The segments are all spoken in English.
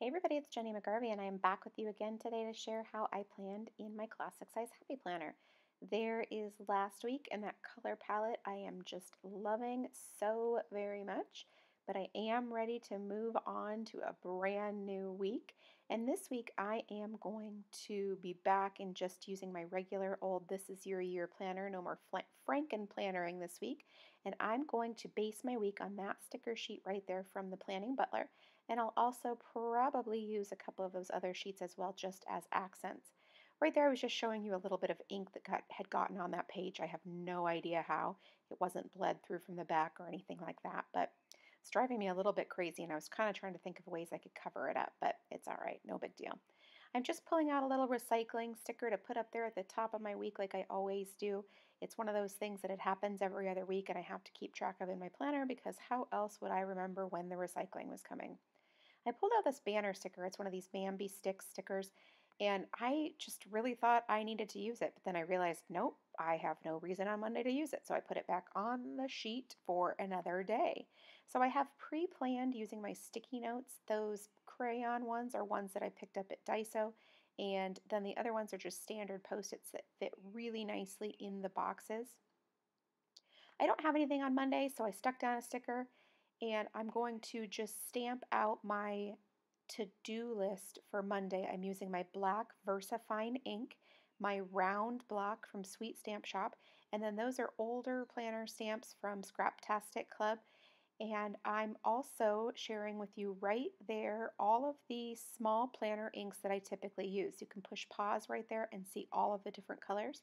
Hey everybody, it's Jenny McGarvey, and I'm back with you again today to share how I planned in my classic size Happy Planner. There is last week, and that color palette I am just loving so very much, but I am ready to move on to a brand new week. And this week I am going to be back and just using my regular old This Is Your Year planner, no more Franken plannering this week. And I'm going to base my week on that sticker sheet right there from the Planning Butler. And I'll also probably use a couple of those other sheets as well, just as accents. Right there, I was just showing you a little bit of ink that had gotten on that page. I have no idea how. It wasn't bled through from the back or anything like that, but it's driving me a little bit crazy, and I was kind of trying to think of ways I could cover it up, but it's all right, no big deal. I'm just pulling out a little recycling sticker to put up there at the top of my week like I always do. It's one of those things that it happens every other week, and I have to keep track of in my planner because how else would I remember when the recycling was coming? I pulled out this banner sticker. It's one of these Bambi Sticks stickers, and I just really thought I needed to use it. But then I realized, nope, I have no reason on Monday to use it. So I put it back on the sheet for another day. So I have pre-planned using my sticky notes. Those crayon ones are ones that I picked up at Daiso, and then the other ones are just standard Post-its that fit really nicely in the boxes. I don't have anything on Monday, so I stuck down a sticker, and I'm going to just stamp out my to-do list for Monday. I'm using my black VersaFine ink, my round block from Sweet Stamp Shop, and then those are older planner stamps from Scraptastic Club. And I'm also sharing with you right there all of the small planner inks that I typically use. You can push pause right there and see all of the different colors.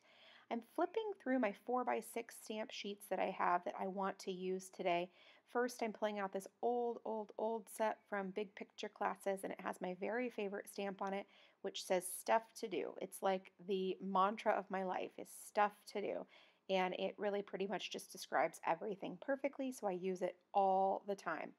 I'm flipping through my 4x6 stamp sheets that I have that I want to use today. First, I'm pulling out this old set from Big Picture Classes, and it has my very favorite stamp on it, which says stuff to do. It's like the mantra of my life is stuff to do. And it really pretty much just describes everything perfectly, so I use it all the time.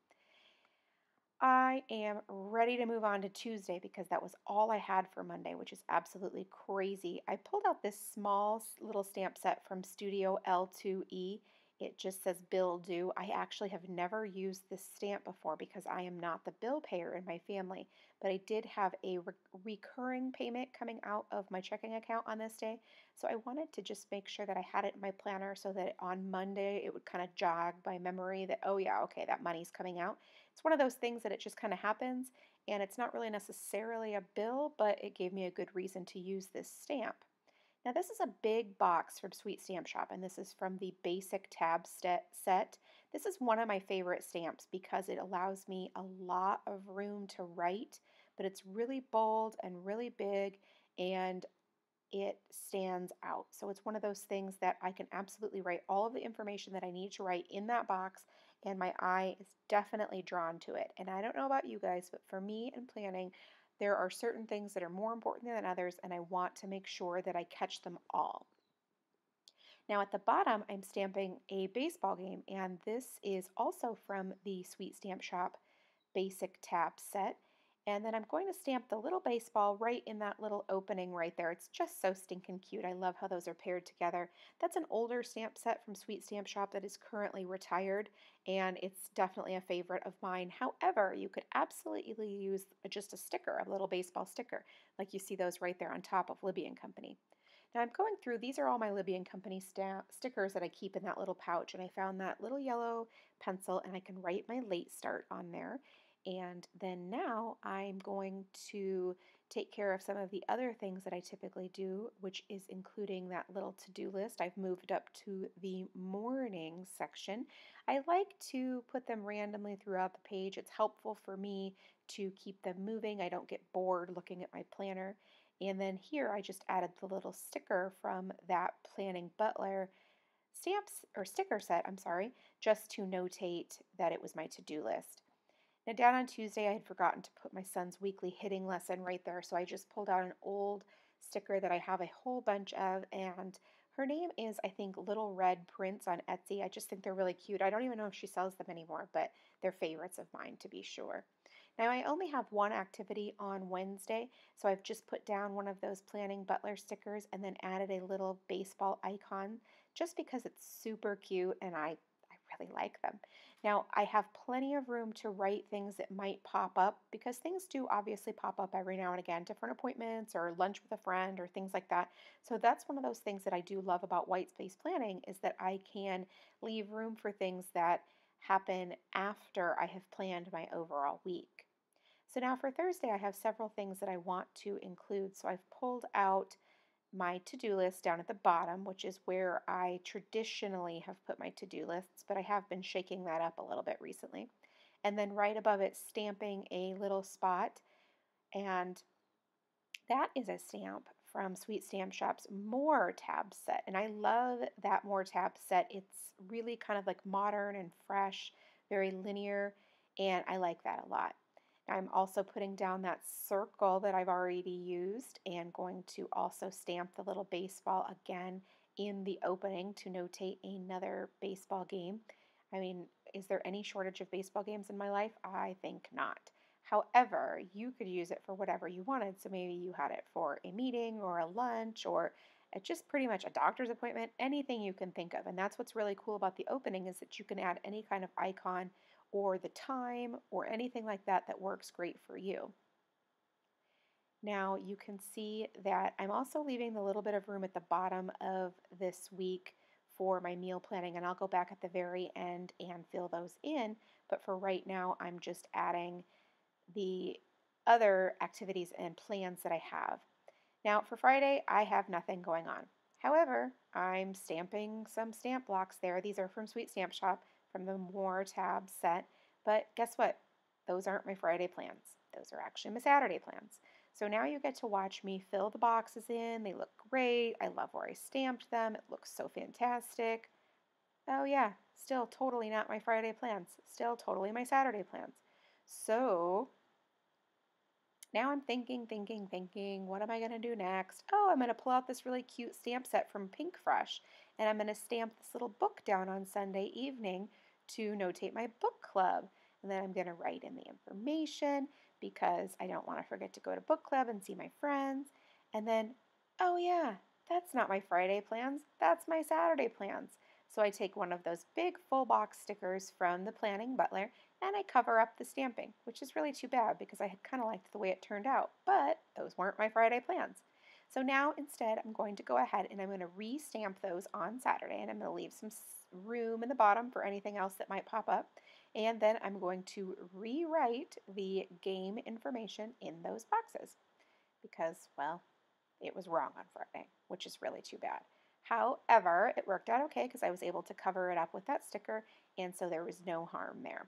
I am ready to move on to Tuesday because that was all I had for Monday, which is absolutely crazy. I pulled out this small little stamp set from Studio L2E. It just says bill due. I actually have never used this stamp before because I am not the bill payer in my family, but I did have a recurring payment coming out of my checking account on this day, so I wanted to just make sure that I had it in my planner so that on Monday it would kind of jog my memory that, oh yeah, okay, that money's coming out. It's one of those things that it just kind of happens, and it's not really necessarily a bill, but it gave me a good reason to use this stamp. Now this is a big box from Sweet Stamp Shop, and this is from the Basic Tab set. This is one of my favorite stamps because it allows me a lot of room to write, but it's really bold and really big, and it stands out. So it's one of those things that I can absolutely write all of the information that I need to write in that box, and my eye is definitely drawn to it. And I don't know about you guys, but for me in planning, there are certain things that are more important than others, and I want to make sure that I catch them all. Now at the bottom, I'm stamping a baseball game, and this is also from the Sweet Stamp Shop Basic Tab set. And then I'm going to stamp the little baseball right in that little opening right there. It's just so stinking cute. I love how those are paired together. That's an older stamp set from Sweet Stamp Shop that is currently retired, and it's definitely a favorite of mine. However, you could absolutely use just a sticker, a little baseball sticker, like you see those right there on top of Libby and Company. Now I'm going through, these are all my Libby and Company stickers that I keep in that little pouch, and I found that little yellow pencil, and I can write my late start on there. And then now I'm going to take care of some of the other things that I typically do, which is including that little to-do list. I've moved up to the morning section. I like to put them randomly throughout the page. It's helpful for me to keep them moving. I don't get bored looking at my planner. And then here I just added the little sticker from that Planning Butler stamps or sticker set, I'm sorry, just to notate that it was my to-do list. Now down on Tuesday I had forgotten to put my son's weekly hitting lesson right there, so I just pulled out an old sticker that I have a whole bunch of, and her name is, I think, Little Red Prince on Etsy. I just think they're really cute. I don't even know if she sells them anymore, but they're favorites of mine to be sure. Now I only have one activity on Wednesday, so I've just put down one of those Planning Butler stickers and then added a little baseball icon just because it's super cute, and I really like them. Now, I have plenty of room to write things that might pop up because things do obviously pop up every now and again, different appointments or lunch with a friend or things like that. So that's one of those things that I do love about white space planning is that I can leave room for things that happen after I have planned my overall week. So now for Thursday, I have several things that I want to include. So I've pulled out my to-do list down at the bottom, which is where I traditionally have put my to-do lists, but I have been shaking that up a little bit recently. And then right above it, stamping a little spot, and that is a stamp from Sweet Stamp Shop's More tab set. And I love that More tab set. It's really kind of like modern and fresh, very linear, and I like that a lot. Now I'm also putting down that circle that I've already used and going to also stamp the little baseball again in the opening to notate another baseball game. I mean, is there any shortage of baseball games in my life? I think not. However, you could use it for whatever you wanted. So maybe you had it for a meeting or a lunch or just pretty much a doctor's appointment, anything you can think of. And that's what's really cool about the opening is that you can add any kind of icon or the time or anything like that that works great for you. Now you can see that I'm also leaving a little bit of room at the bottom of this week for my meal planning, and I'll go back at the very end and fill those in. But for right now, I'm just adding the other activities and plans that I have. Now, for Friday, I have nothing going on. However, I'm stamping some stamp blocks there. These are from Sweet Stamp Shop from the More tab set. But guess what? Those aren't my Friday plans. Those are actually my Saturday plans. So now you get to watch me fill the boxes in. They look great. I love where I stamped them. It looks so fantastic. Oh, yeah, still totally not my Friday plans. Still totally my Saturday plans. So now I'm thinking, what am I going to do next? Oh, I'm going to pull out this really cute stamp set from Pink Fresh, and I'm going to stamp this little book down on Sunday evening to notate my book club. And then I'm going to write in the information because I don't want to forget to go to book club and see my friends. And then, oh yeah, that's not my Friday plans, that's my Saturday plans. So I take one of those big full box stickers from the Planning Butler and I cover up the stamping, which is really too bad because I had kind of liked the way it turned out, but those weren't my Friday plans. So now instead I'm going to go ahead and I'm going to re-stamp those on Saturday, and I'm going to leave some room in the bottom for anything else that might pop up, and then I'm going to rewrite the game information in those boxes because, well, it was wrong on Friday, which is really too bad. However, it worked out okay because I was able to cover it up with that sticker, and so there was no harm there.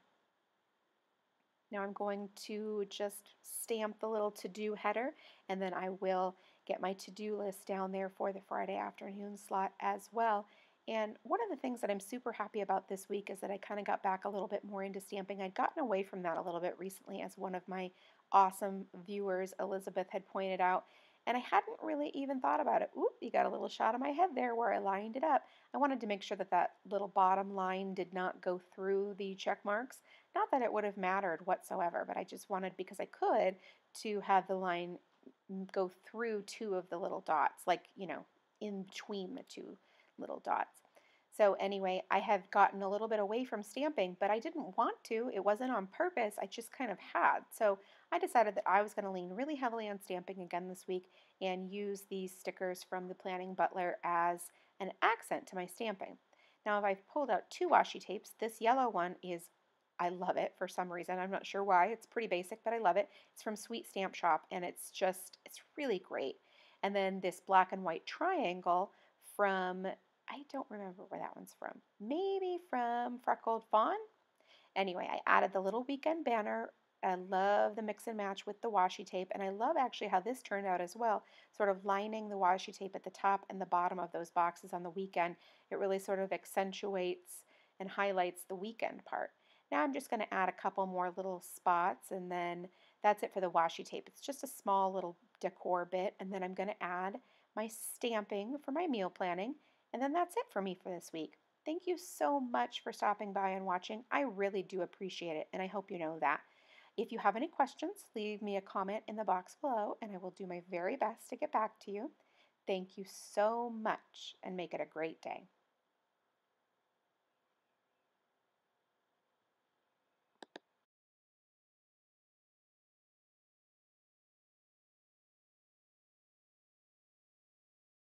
Now I'm going to just stamp the little to-do header, and then I will get my to-do list down there for the Friday afternoon slot as well. And one of the things that I'm super happy about this week is that I kind of got back a little bit more into stamping. I'd gotten away from that a little bit recently, as one of my awesome viewers, Elizabeth, had pointed out, and I hadn't really even thought about it. Oop, you got a little shot of my head there where I lined it up. I wanted to make sure that that little bottom line did not go through the check marks. Not that it would have mattered whatsoever, but I just wanted, because I could, to have the line go through two of the little dots, like, in between the two little dots. So anyway, I have gotten a little bit away from stamping, but I didn't want to. It wasn't on purpose. I just kind of had. So I decided that I was going to lean really heavily on stamping again this week and use these stickers from the Planning Butler as an accent to my stamping. Now, if I've pulled out two washi tapes, this yellow one is, I love it for some reason. I'm not sure why. It's pretty basic, but I love it. It's from Sweet Stamp Shop, and it's really great. And then this black and white triangle from, I don't remember where that one's from. Maybe from Freckled Fawn? Anyway, I added the little weekend banner. I love the mix and match with the washi tape, and I love actually how this turned out as well, sort of lining the washi tape at the top and the bottom of those boxes on the weekend. It really sort of accentuates and highlights the weekend part. Now I'm just going to add a couple more little spots, and then that's it for the washi tape. It's just a small little decor bit, and then I'm going to add my stamping for my meal planning, and then that's it for me for this week. Thank you so much for stopping by and watching. I really do appreciate it, and I hope you know that. If you have any questions, leave me a comment in the box below, and I will do my very best to get back to you. Thank you so much, and make it a great day.